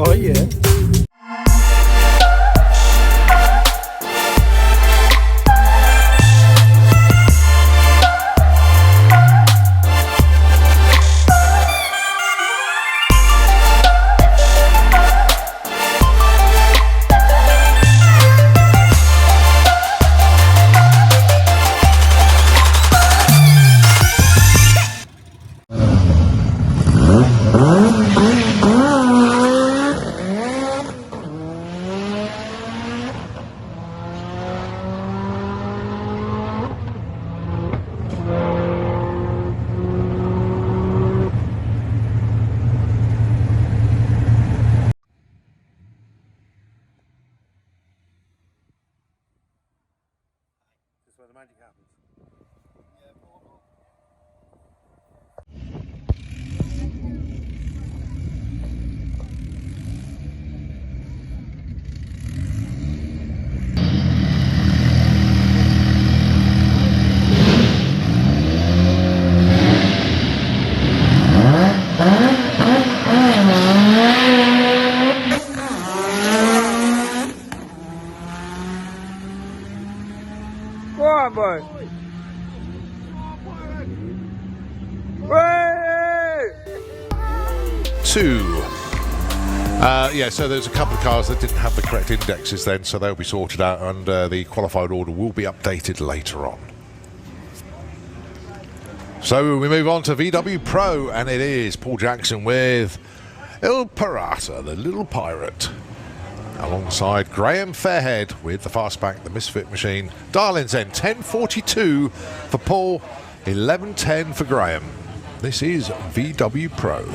Oh yeah. Where the magic happens. Go on, boy. Two. Yeah, so there's a couple of cars that didn't have the correct indexes then, so they'll be sorted out and the qualified order will be updated later on. So we move on to VW Pro, and it is Paul Jackson with El Pirata, the little pirate, alongside Graham Fairhead with the fastback, the Misfit machine. Darlings then 10:42 for Paul, 11:10 for Graham. This is VW Pro.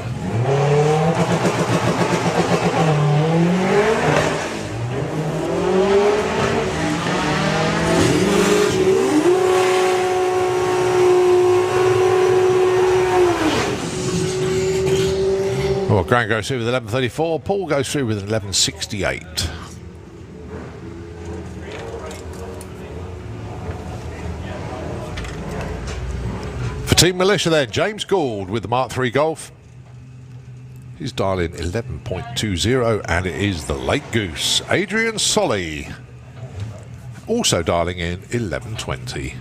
Well, Graham goes through with 11:34. Paul goes through with 11:68. For Team Militia then, James Gould with the Mark III Golf. He's dialing 11.20, and it is the Late Goose. Adrian Solly also dialing in 11:20.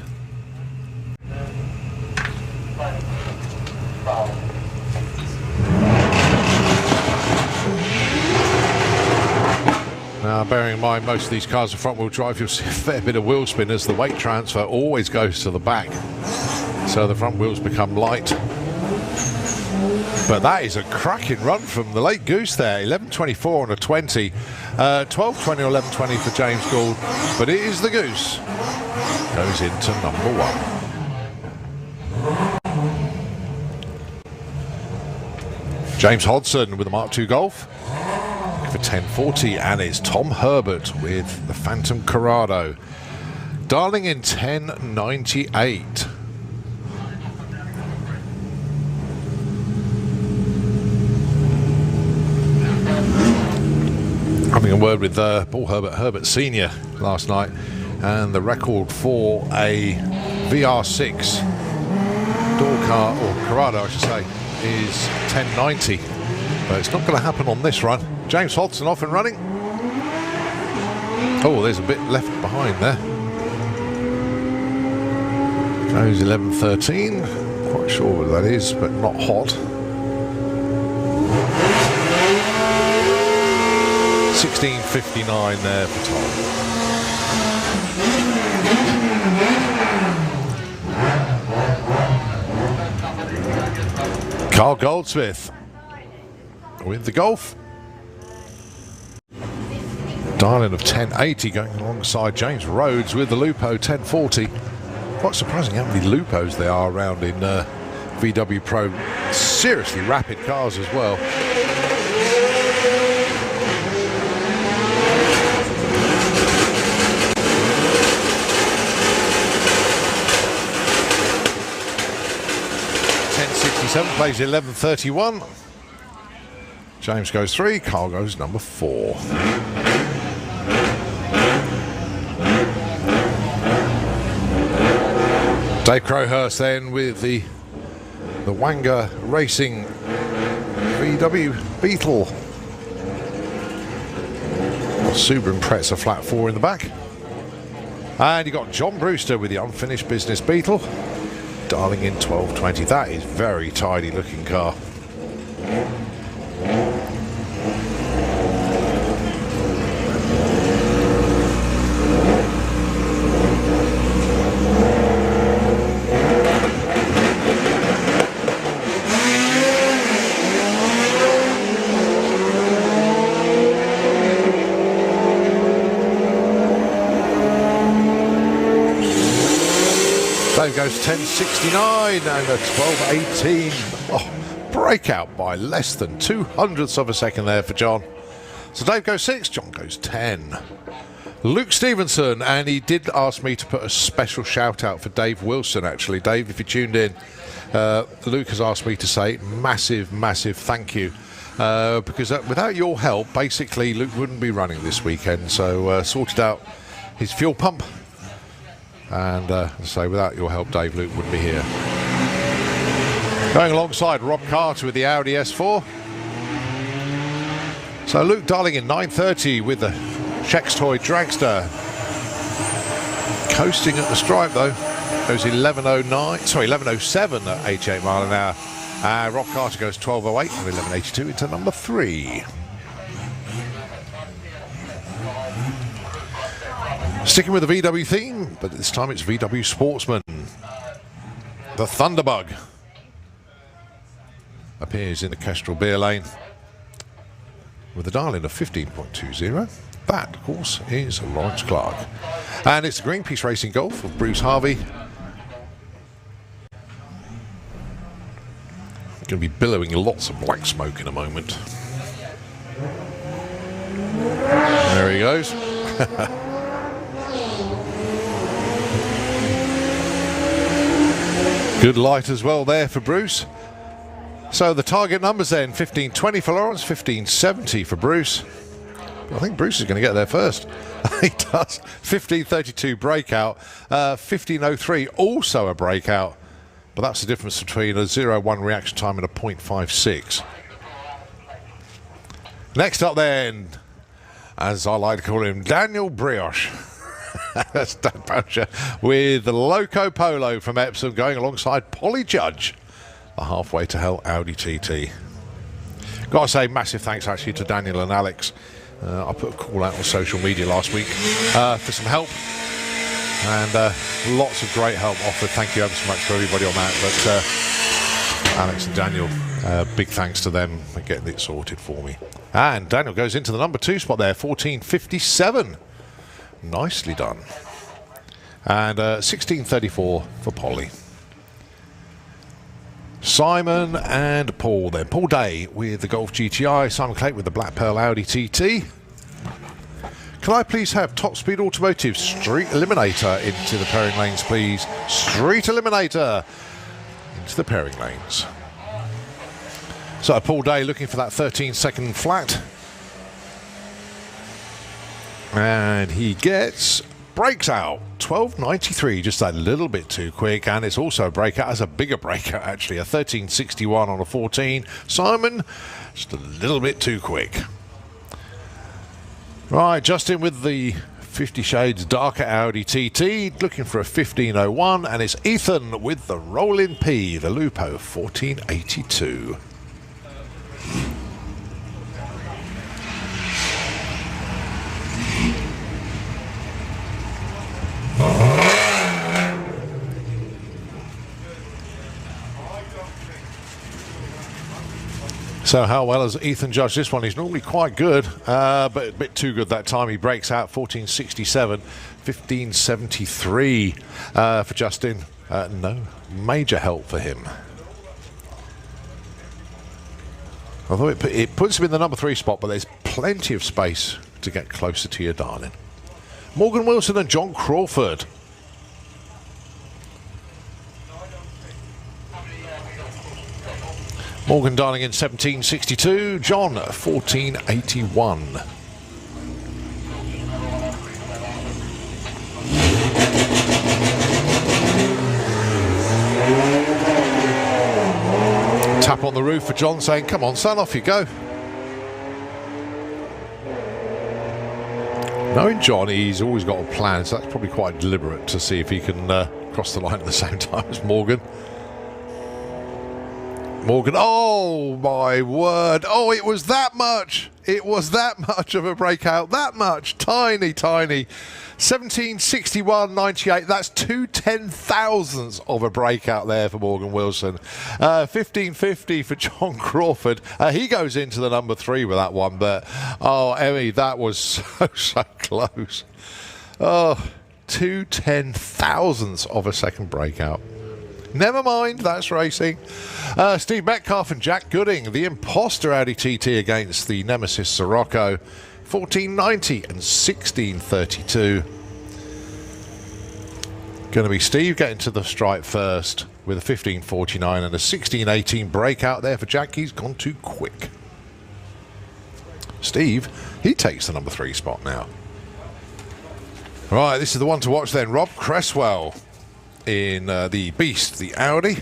Now, bearing in mind most of these cars are front-wheel drive, you'll see a fair bit of wheel spin as the weight transfer always goes to the back, so the front wheels become light. But that is a cracking run from the Late Goose there. 11:24 on a 20. 12:20 or 11:20 for James Gould, but it is the Goose. Goes into number one. James Hodson with the Mark II Golf for 10:40, and it's Tom Herbert with the Phantom Corrado, dialing in 10:98. Having a word with Paul Herbert Senior last night, and the record for a VR6 door car, or Corrado I should say, is 10:90, but it's not going to happen on this run. James Hodson off and running. Oh, there's a bit left behind there. Goes 11:13. Quite sure what that is, but not hot. 16:59 there for Tom. Carl Goldsmith with the Golf. Dialing of 1080, going alongside James Rhodes with the Lupo 1040. Quite surprising how many Lupos there are around in VW Pro. Seriously rapid cars as well. Plays 11:31. James goes 3, Carl goes number 4. Dave Crowhurst then with the Wanger Racing VW Beetle. Subaru Impreza flat 4 in the back. And you got John Brewster with the unfinished business Beetle. Darling in 1220. That is very tidy looking car. Dave goes 10.69 and a 12.18. Oh, breakout by less than 0.02 of a second there for John. So Dave goes 6, John goes 10. Luke Stevenson, and he did ask me to put a special shout out for Dave Wilson actually. Dave, if you tuned in, Luke has asked me to say massive thank you. Because without your help, basically Luke wouldn't be running this weekend. So sorted out his fuel pump. And so without your help, Dave, Luke wouldn't be here. Going alongside Rob Carter with the Audi S4. So Luke Darling in 9.30 with the Shex Toy Dragster. Coasting at the stripe though. Goes 11.07 at 88 mile an hour. Rob Carter goes 12.08 and 11.82 into number 3. Sticking with the VW theme, but this time it's VW Sportsman. The Thunderbug appears in the Kestrel beer lane with a dial-in of 15.20. That, of course, is Lawrence Clark. And it's the Greenpeace Racing Golf of Bruce Harvey. Going to be billowing lots of black smoke in a moment. There he goes. Good light as well there for Bruce. So the target numbers then, 1520 for Lawrence, 1570 for Bruce. I think Bruce is going to get there first. He does. 1532 breakout, 1503 also a breakout, but that's the difference between a 0-1 reaction time and a 0.56. Next up then, as I like to call him, Daniel Brioche. That's Dan Boucher with the Loco Polo from Epsom going alongside Polly Judge, the halfway to hell Audi TT. Got to say massive thanks actually to Daniel and Alex. I put a call out on social media last week for some help, and lots of great help offered. Thank you ever so much for everybody on that. But Alex and Daniel, big thanks to them for getting it sorted for me. And Daniel goes into the number 2 spot there, 14.57. Nicely done. And 16.34 for Polly. Simon and Paul then. Paul Day with the Golf GTI. Simon Clayton with the Black Pearl Audi TT. Can I please have Top Speed Automotive Street Eliminator into the pairing lanes, please? Street Eliminator into the pairing lanes. So Paul Day looking for that 13-second flat. And he breaks out 12.93, just a little bit too quick, and it's also a breakout, as a bigger breakout actually, a 13.61 on a 14. Simon, just a little bit too quick. Right, Justin with the 50 Shades Darker Audi TT, looking for a 15.01, and it's Ethan with the Rollin' P, the Lupo 14.82. So how well has Ethan judged this one? He's normally quite good, but a bit too good that time. He breaks out 14.67, 15.73 for Justin. No major help for him. Although it puts him in the number 3 spot, but there's plenty of space to get closer to your darling. Morgan Wilson and John Crawford. Morgan dialing in 1762, John 1481. Tap on the roof for John saying, come on son, off you go. Knowing John, he's always got a plan, so that's probably quite deliberate to see if he can cross the line at the same time as Morgan. Morgan, oh my word, oh it was that much, it was that much of a breakout, that much, tiny, tiny. 1761.98, that's 2/10,000ths of a breakout there for Morgan Wilson. 1550 for John Crawford. He goes into the number 3 with that one, but oh Emmy, that was so close. Oh, 2/10,000ths of a second breakout. Never mind, that's racing. Steve Metcalf and Jack Gooding, the imposter Audi TT against the Nemesis Sirocco. 1490 and 1632. Going to be Steve getting to the stripe first with a 1549 and a 1618 breakout there for Jack. He's gone too quick. Steve, he takes the number 3 spot now. Right, this is the one to watch then. Rob Cresswell in the Beast, the Audi.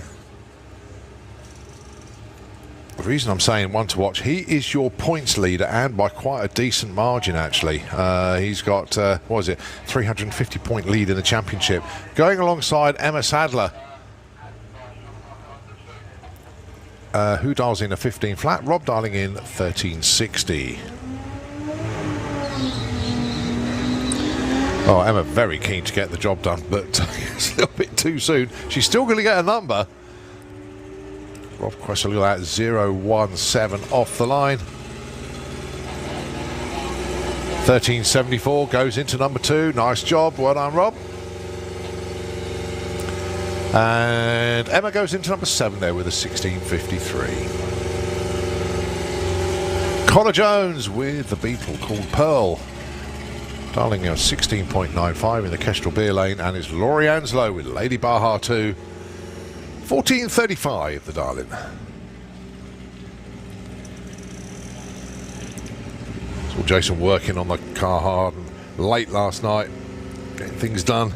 The reason I'm saying one to watch, he is your points leader and by quite a decent margin actually. He's got, what is it, 350 point lead in the championship. Going alongside Emma Sadler, who dials in a 15 flat, Rob dialing in 1360. Oh, Emma very keen to get the job done, but it's a little bit too soon. She's still going to get a number. Rob Cresswell, look at that, 017 off the line. 1374 goes into number 2. Nice job, well done, Rob. And Emma goes into number 7 there with a 1653. Connor Jones with the Beetle called Pearl. Darling, 16.95 in the Kestrel Beer Lane, and it's Laurie Anslow with Lady Baja 2. 1435, the darling. Saw Jason working on the car hard and late last night, getting things done.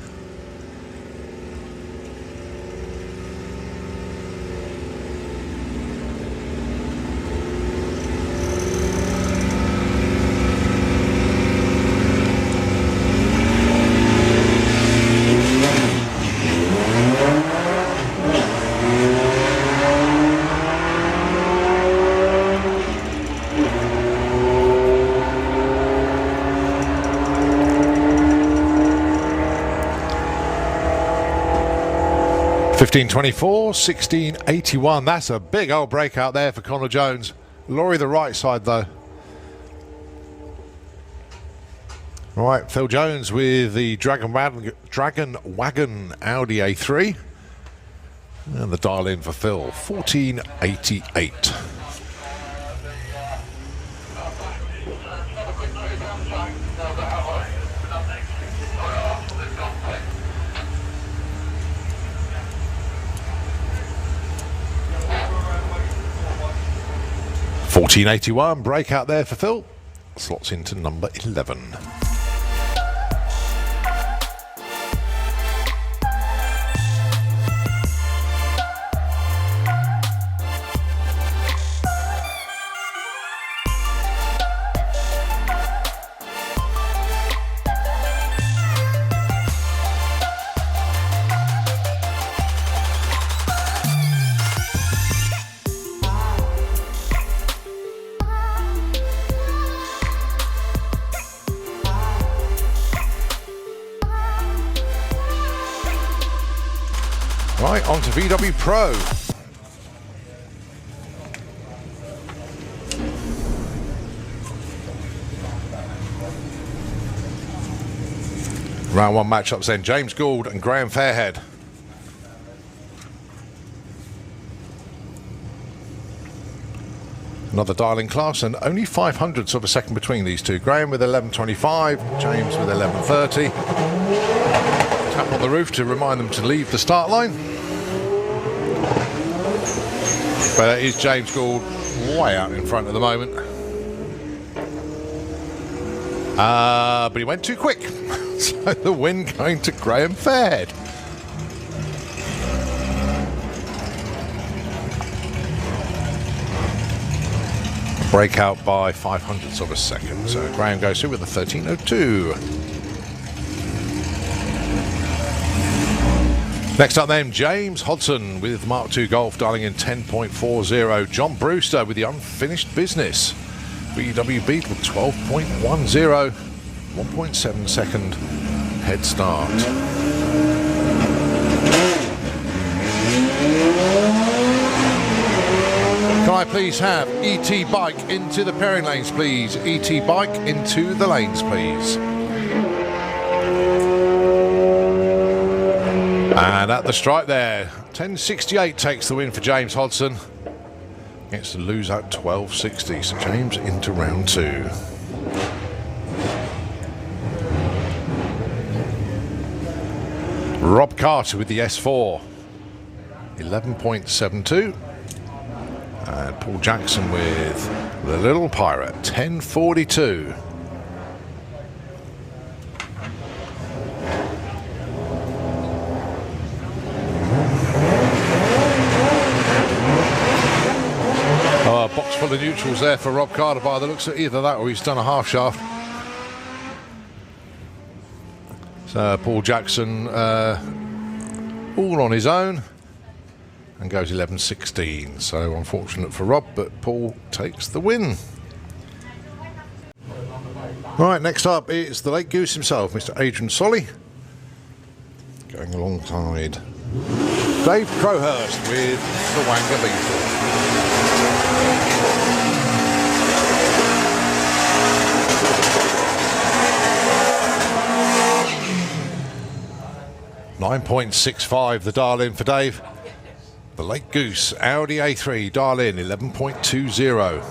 $15.24, 16.81. That's a big old breakout there for Connor Jones. Laurie the right side though. Right, Phil Jones with the Dragon Wagon Audi A3. And the dial in for Phil, 1488. $14.81 breakout there for Phil. Slots into number 11. Right, on to VW Pro. Round 1 matchups then, James Gould and Graham Fairhead. Another dialing class and only 500ths of a second between these two. Graham with 11.25, James with 11.30. Tap on the roof to remind them to leave the start line. But it is James Gould way out in front at the moment. But he went too quick. So the win going to Graham Fairhead. Breakout by 0.05 of a second. So Graham goes through with a 13.02. Next up then, James Hodson with Mark II Golf dialing in 10.40. John Brewster with the unfinished business. VW Beetle 12.10. 1.7 second head start. Can I please have ET Bike into the pairing lanes, please? ET Bike into the lanes, please. And at the stripe there, 10.68 takes the win for James Hodson. Gets to lose at 12.60, so James into round 2. Rob Carter with the S4, 11.72. And Paul Jackson with the Little Pirate, 10.42. Oh, a box full of neutrals there for Rob Carter by the looks of either that or he's done a half shaft. So Paul Jackson all on his own and goes 11.16. So unfortunate for Rob, but Paul takes the win. Right, next up is the Late Goose himself, Mr. Adrian Solly, going alongside Dave Crowhurst with the Wanga Beetle. 9.65 the dial in for Dave. The Late Goose Audi A3 dial in 11.20.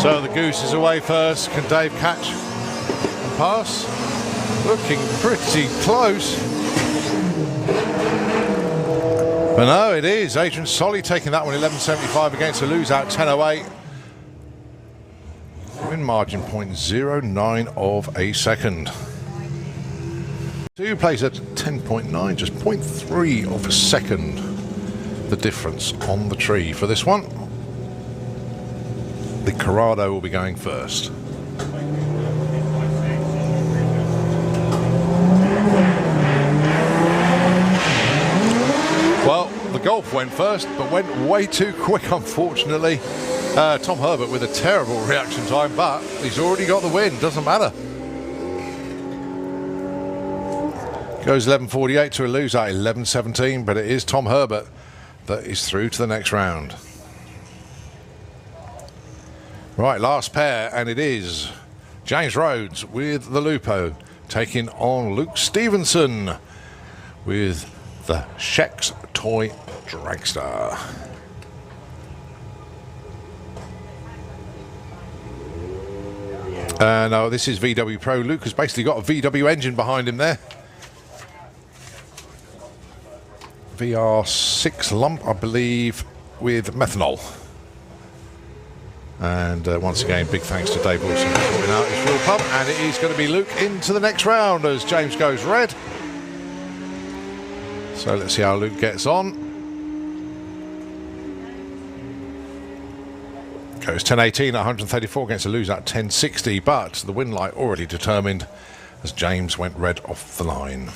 So the Goose is away first. Can Dave catch and pass? Looking pretty close. But no, it is Adrian Solly taking that one 11.75 against a lose out 10.08. Win margin 0.09 of a second. Two plays at 10.9, just 0.3 of a second. The difference on the tree for this one. The Corrado will be going first. Well, the Golf went first, but went way too quick, unfortunately. Tom Herbert with a terrible reaction time, but he's already got the win, doesn't matter. Goes 11.48 to a lose at 11.17, but it is Tom Herbert that is through to the next round. Right, last pair, and it is James Rhodes with the Lupo taking on Luke Stevenson with the Sheck's Toy Dragster. No, this is VW Pro. Luke has basically got a VW engine behind him there. VR6 lump, I believe, with methanol. And once again, big thanks to Dave Wilson for sorting out his fuel pump. And it is going to be Luke into the next round as James goes red. So let's see how Luke gets on. Goes 10.18 at 134 against a lose at 10.60. But the win light already determined as James went red off the line.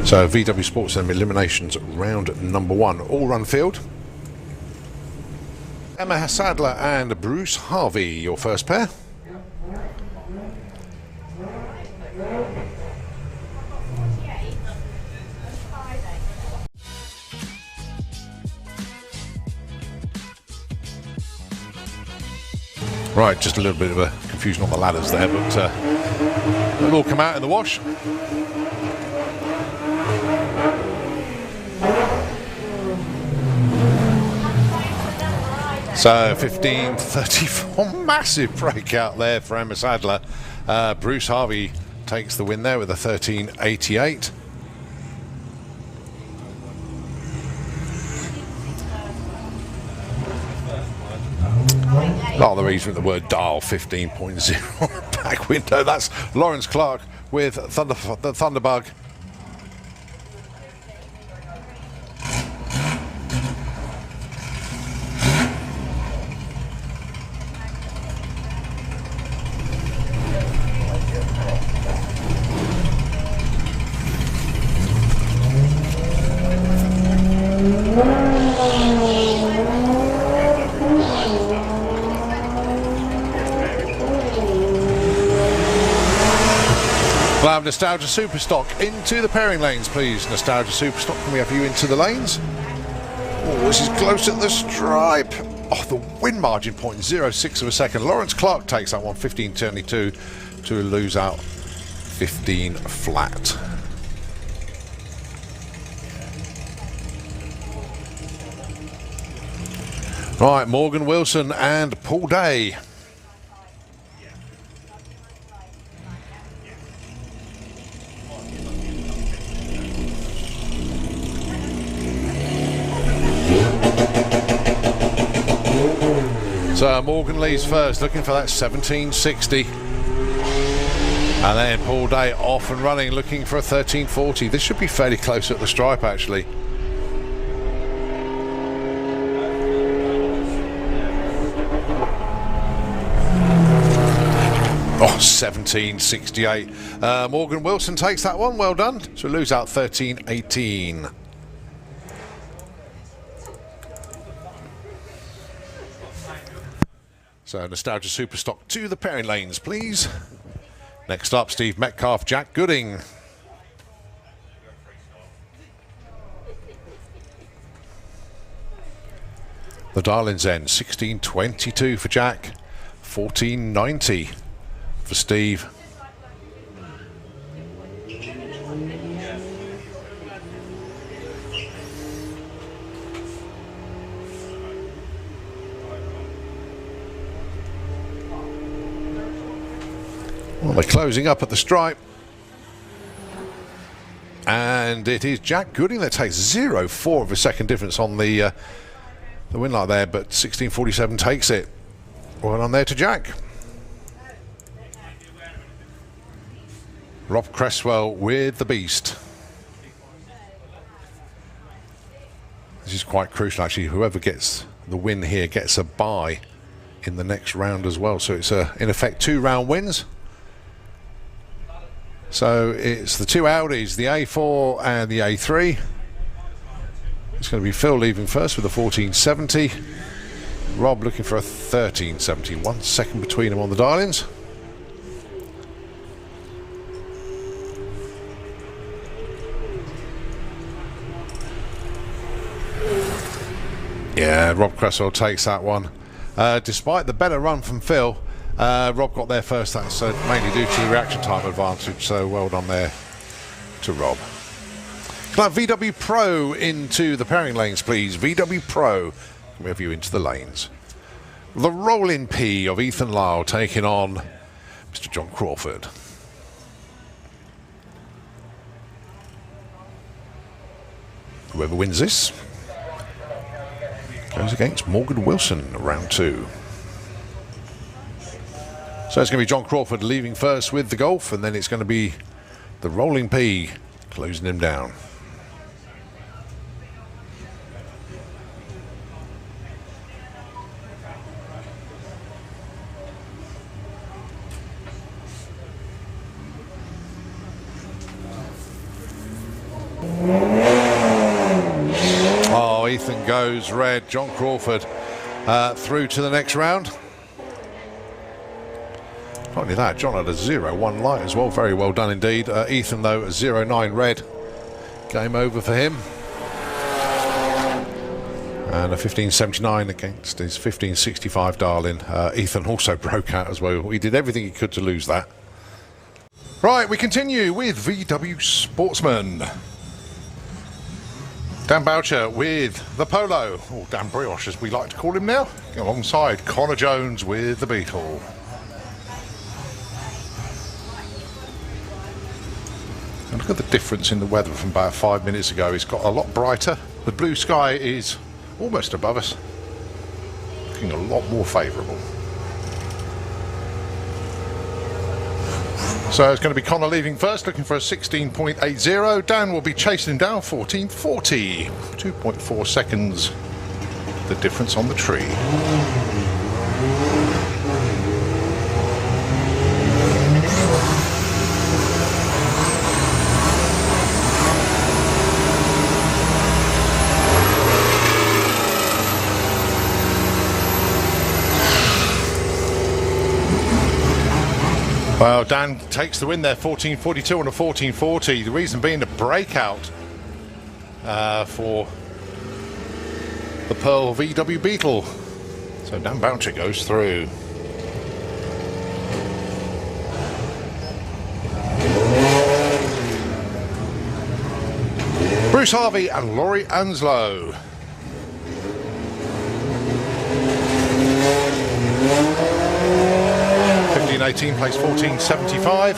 So VW Sports and Eliminations round number 1, all run field. Emma Sadler and Bruce Harvey, your first pair. Right, just a little bit of a confusion on the ladders there, but they'll all come out in the wash. So 15.34, massive breakout there for Emma Sadler. Bruce Harvey takes the win there with a 13.88. A lot of the reason with the word dial 15.0 back window. That's Lawrence Clark with the Thunderbug. We'll have Nostalgia Superstock into the pairing lanes, please. Nostalgia Superstock, can we have you into the lanes? Oh, this is close at the stripe. Oh, the win margin, 0.06 of a second. Lawrence Clark takes that one, 15.22 to lose out 15 flat. Right, Morgan Wilson and Paul Day. So Morgan leads first, looking for that 1760. And then Paul Day off and running, looking for a 1340. This should be fairly close at the stripe, actually. Oh, 1768. Morgan Wilson takes that one, well done. So lose out 1318. So Nostalgia Superstock to the pairing lanes, please. Next up, Steve Metcalf, Jack Gooding. The Darlings end, 1622 for Jack, 1490 for Steve. Well, they're closing up at the stripe. And it is Jack Gooding that takes 0.4 of a second difference on the win light there, but 1647 takes it. Well on there to Jack. Rob Cresswell with the beast. This is quite crucial, actually. Whoever gets the win here gets a bye in the next round as well. So it's in effect 2 round wins. So it's the 2 Audis, the A4 and the A3. It's going to be Phil leaving first with a 1470. Rob looking for a 1370. 1 second between them on the dial-ins. Yeah, Rob Cresswell takes that one. Despite the better run from Phil, Rob got there first. That's mainly due to the reaction time advantage, so well done there to Rob. Can I have VW Pro into the pairing lanes, please? VW Pro, can we have you into the lanes? The rolling P of Ethan Lyle taking on Mr. John Crawford. Whoever wins this goes against Morgan Wilson, round 2. So it's going to be John Crawford leaving first with the Golf, and then it's going to be the rolling P closing him down. Oh, Ethan goes red. John Crawford through to the next round. Not only that, John had a 0-1 light as well. Very well done indeed. Ethan, though, a 0-9 red. Game over for him. And a 15.79 against his 15.65 darling. Ethan also broke out as well. He did everything he could to lose that. Right, we continue with VW Sportsman. Dan Boucher with the Polo, or Dan Brioche as we like to call him now, alongside Connor Jones with the Beetle. And look at the difference in the weather from about 5 minutes ago. It's got a lot brighter. The blue sky is almost above us, looking a lot more favourable. So it's going to be Connor leaving first, looking for a 16.80. Dan will be chasing him down 14.40. 2.4 seconds, the difference on the tree. Well, Dan takes the win there, 14.42 and a 14.40. The reason being the breakout for the Pearl VW Beetle. So Dan Boucher goes through. Bruce Harvey and Laurie Anslow. In 18 place 14.75.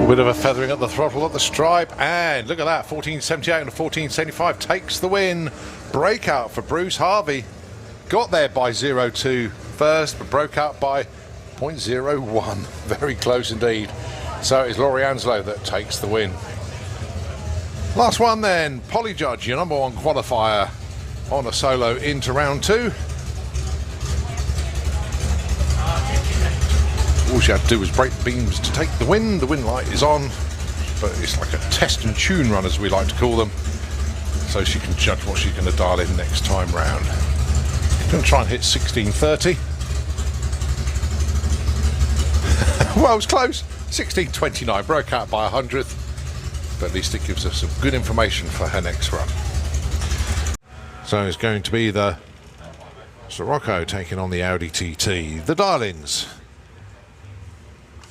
A bit of a feathering at the throttle at the stripe, and look at that, 14.78 and a 14.75 takes the win. Breakout for Bruce Harvey. Got there by 0.2 first, but broke out by 0.01. Very close indeed. So it's Laurie Anslow that takes the win. Last one then, Polly Judge, your number one qualifier, on a solo into round two. All she had to do was break the beams to take the win. The win light is on, but it's like a test and tune run as we like to call them. So she can judge what she's going to dial in next time round. Going to try and hit 16.30. Well, it was close. 16.29, broke out by 100th, but at least it gives us some good information for her next run. So it's going to be the Sirocco taking on the Audi TT. The Darlings, I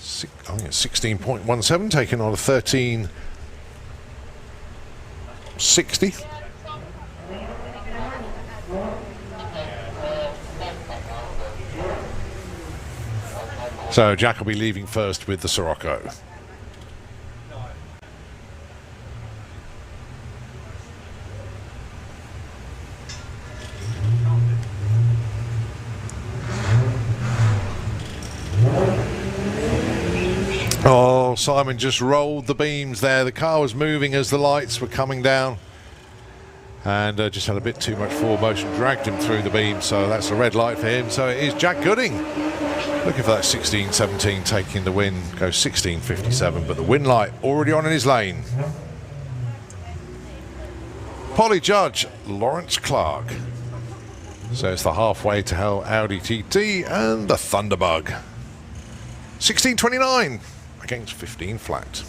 think it's 16.17, taking on a 13.60. So Jack will be leaving first with the Sirocco. Oh, Simon just rolled the beams there. The car was moving as the lights were coming down, and just had a bit too much forward motion, dragged him through the beam, so that's a red light for him. So it is Jack Gooding looking for that 16.17, taking the win, goes 16.57, but the win light already on in his lane. Polly Judge, Lawrence Clark. So it's the halfway to hell Audi TT and the Thunderbug. 16.29 against 15 flat.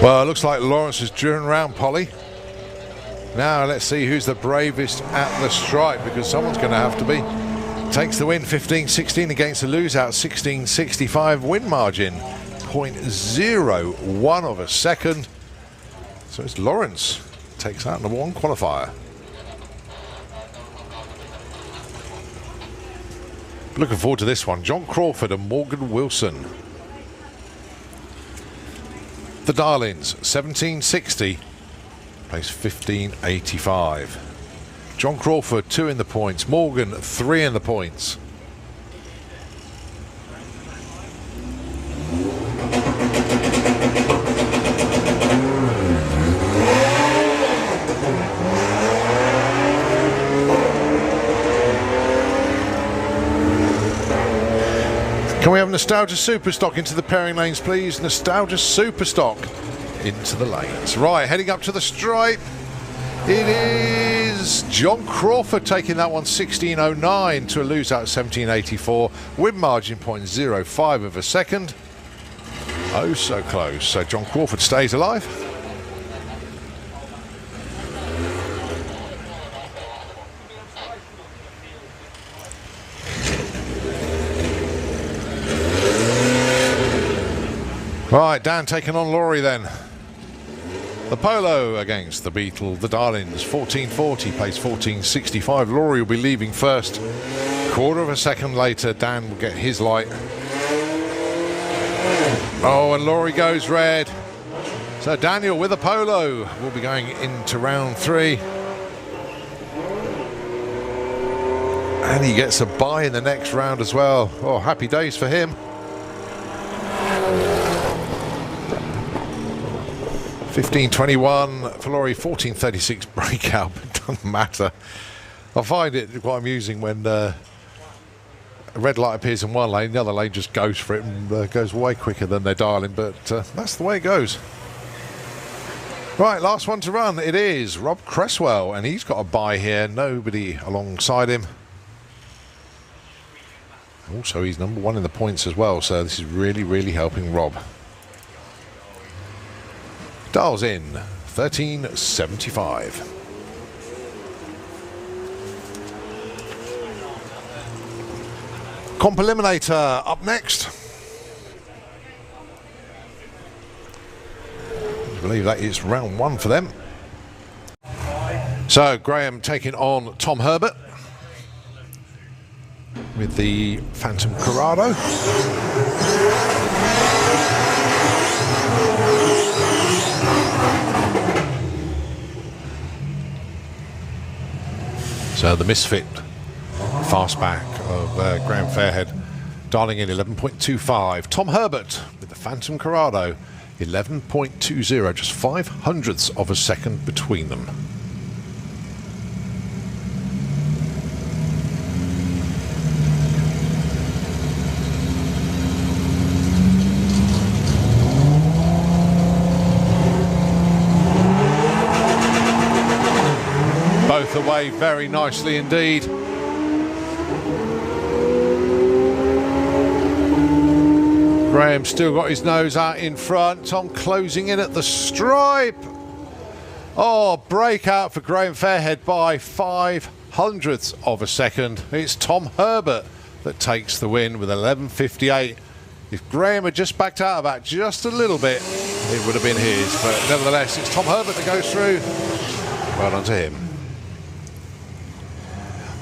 Well, it looks like Lawrence has driven around Polly. Now let's see who's the bravest at the stripe, because someone's going to have to be. Takes the win, 15.16 against the lose-out, 16.65 win margin, 0.01 of a second. So it's Lawrence takes out number one qualifier. Looking forward to this one. John Crawford and Morgan Wilson. The Darlings, 17.60, place 15.85. John Crawford, 2 in the points. Morgan, 3 in the points. And Nostalgia Superstock into the pairing lanes, please. Nostalgia Superstock into the lanes. Right, heading up to the stripe. It is John Crawford taking that one 16.09 to a lose out 17.84. Win margin 0.05 of a second. Oh, so close. So John Crawford stays alive. Right, Dan taking on Laurie then. The Polo against the Beetle, the Darlings, 14.40, place 14.65. Laurie will be leaving first. Quarter of a second later, Dan will get his light. Oh, and Laurie goes red. So Daniel with the Polo will be going into round 3. And he gets a bye in the next round as well. Oh, happy days for him. 15.21 for Laurie, 14.36 breakout, but it doesn't matter. I find it quite amusing when a red light appears in one lane, the other lane just goes for it and goes way quicker than they're dialing, but that's the way it goes. Right, last one to run, it is Rob Cresswell, and he's got a bye here, nobody alongside him. Also, he's number 1 in the points as well, so this is really, really helping Rob. Dials in 13.75. Comp Eliminator up next. I believe that is round 1 for them. So Graham taking on Tom Herbert with the Phantom Corrado. So the Misfit fastback of Graham Fairhead dialing in 11.25. Tom Herbert with the Phantom Corrado 11.20, just 0.05 of a second between them. Both away very nicely indeed. Graham still got his nose out in front. Tom closing in at the stripe. Oh, breakout for Graham Fairhead by 0.05 of a second. It's Tom Herbert that takes the win with 11.58. If Graham had just backed out of that just a little bit, it would have been his. But nevertheless, it's Tom Herbert that goes through. Well done to him.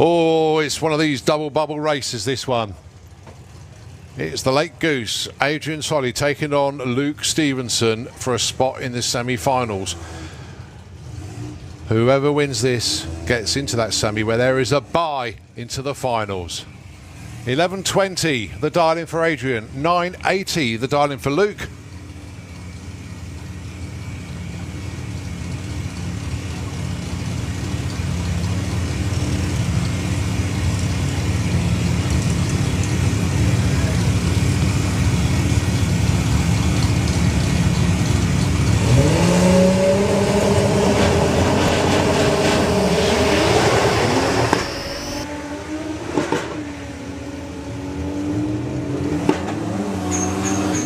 Oh, it's one of these double bubble races, this one. It's the Late Goose. Adrian Solly taking on Luke Stevenson for a spot in the semi-finals. Whoever wins this gets into that semi where there is a bye into the finals. 11.20, the dial-in for Adrian. 9.80, the dial-in for Luke.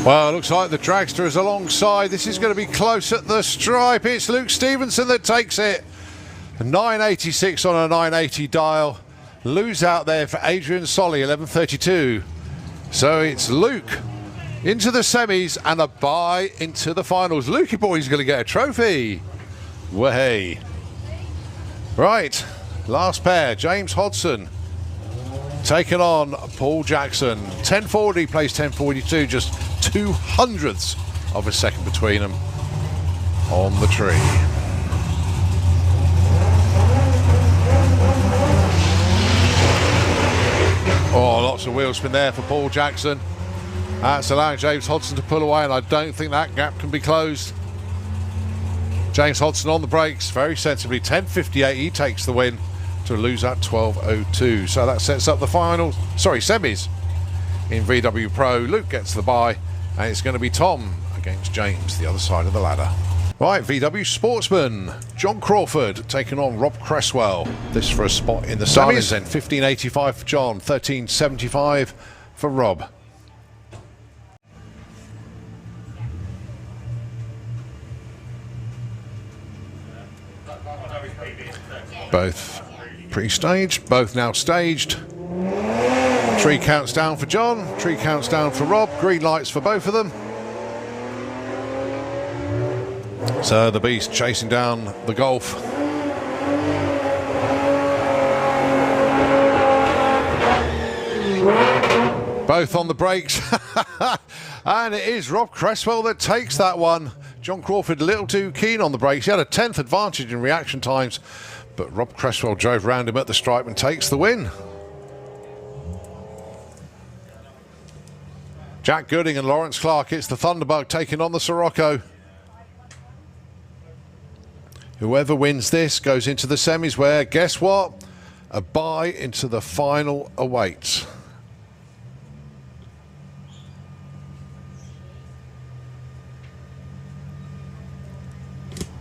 Well, it looks like the dragster is alongside. This is going to be close at the stripe. It's Luke Stevenson that takes it. 9.86 on a 9.80 dial. Lose out there for Adrian Solly, 11.32. So it's Luke into the semis and a bye into the finals. Lukey boy's going to get a trophy. Way. Right, last pair. James Hodson taking on Paul Jackson. 10.40 plays 10.42, just 0.02 of a second between them on the tree. Oh, lots of wheel spin there for Paul Jackson. That's allowing James Hodson to pull away, and I don't think that gap can be closed. James Hodson on the brakes very sensibly. 10.58, he takes the win to lose at 12.02. So that sets up the finals, semis in VW Pro. Luke gets the bye, and it's going to be Tom against James, the other side of the ladder. Right, VW Sportsman, John Crawford taking on Rob Cresswell. This for a spot in the semis then. 15.85 for John, 13.75 for Rob. Both pre-staged, both now staged. Tree counts down for John, tree counts down for Rob, green lights for both of them. So the beast chasing down the Golf. Both on the brakes. And it is Rob Cresswell that takes that one. John Crawford a little too keen on the brakes. He had a 10th advantage in reaction times, but Rob Cresswell drove round him at the stripe and takes the win. Jack Gooding and Lawrence Clark, it's the Thunderbug taking on the Sirocco. Whoever wins this goes into the semis where, guess what? A bye into the final awaits.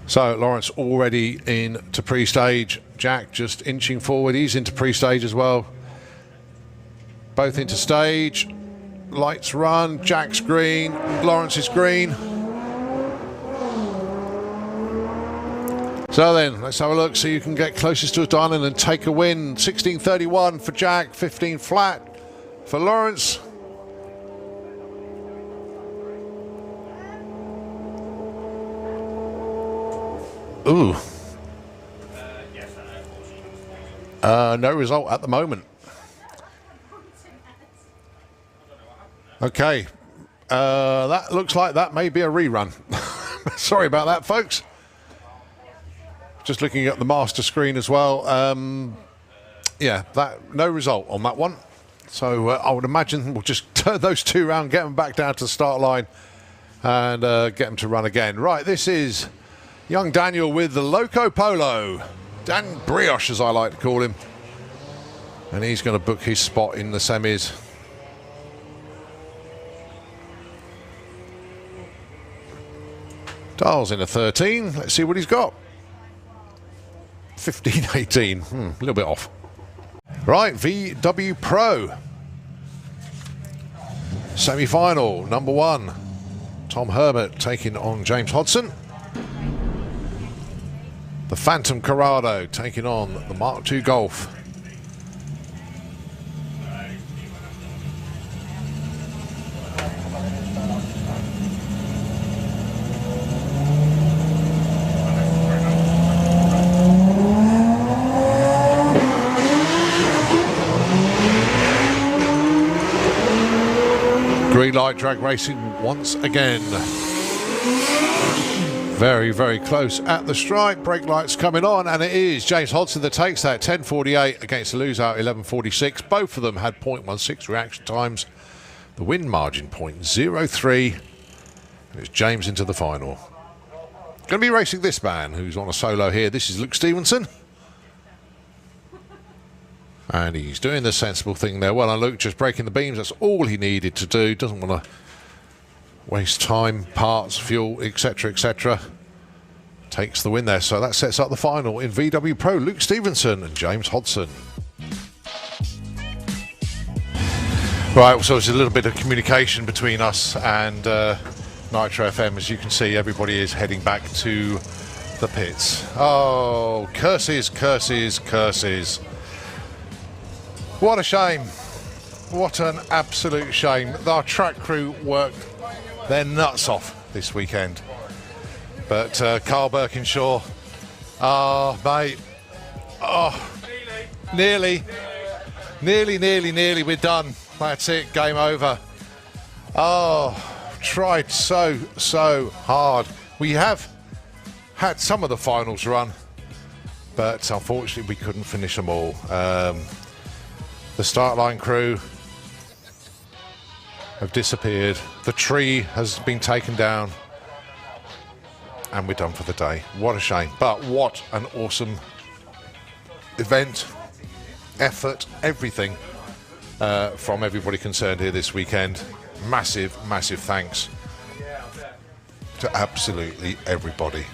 So Lawrence already into pre-stage. Jack just inching forward. He's into pre-stage as well. Both into stage. Lights run. Jack's green. Lawrence is green. So then, let's have a look so you can get closest to a diamond and take a win. 16.31 for Jack, 15 flat for Lawrence. Ooh. No result at the moment. Okay. That looks like that may be a rerun. Sorry about that, folks. Just looking at the master screen as well. Yeah, no result on that one. So I would imagine we'll just turn those two around, get them back down to the start line, and get them to run again. Right, this is young Daniel with the Loco Polo. Dan Brioche, as I like to call him. And he's going to book his spot in the semis. Dials in a 13. Let's see what he's got. 15.18. A little bit off. Right, VW Pro. Semi-final, number 1. Tom Herbert taking on James Hodson. The Phantom Corrado taking on the Mark II Golf. Green light drag racing once again. Very, very close at the stripe. Brake lights coming on, and it is James Hodson that takes that. 10.48 against the lose-out 11.46. Both of them had 0.16 reaction times. The win margin 0.03. And it's James into the final. Going to be racing this man who's on a solo here. This is Luke Stevenson. And he's doing the sensible thing there. Well, and Luke just breaking the beams. That's all he needed to do. Doesn't want to waste time, parts, fuel, etc., etc. Takes the win there. So that sets up the final in VW Pro. Luke Stevenson and James Hodson. Right, so there's a little bit of communication between us and Nitro FM. As you can see, everybody is heading back to the pits. Oh, curses, curses, curses. What a shame. What an absolute shame. Our track crew worked their nuts off this weekend. But Carl Birkinshaw, mate, nearly, we're done. That's it, game over. Tried so hard. We have had some of the finals run, but unfortunately we couldn't finish them all. The start line crew have disappeared. The tree has been taken down. And we're done for the day. What a shame. But what an awesome event, effort, everything. from everybody concerned here this weekend. Massive, massive thanks to absolutely everybody.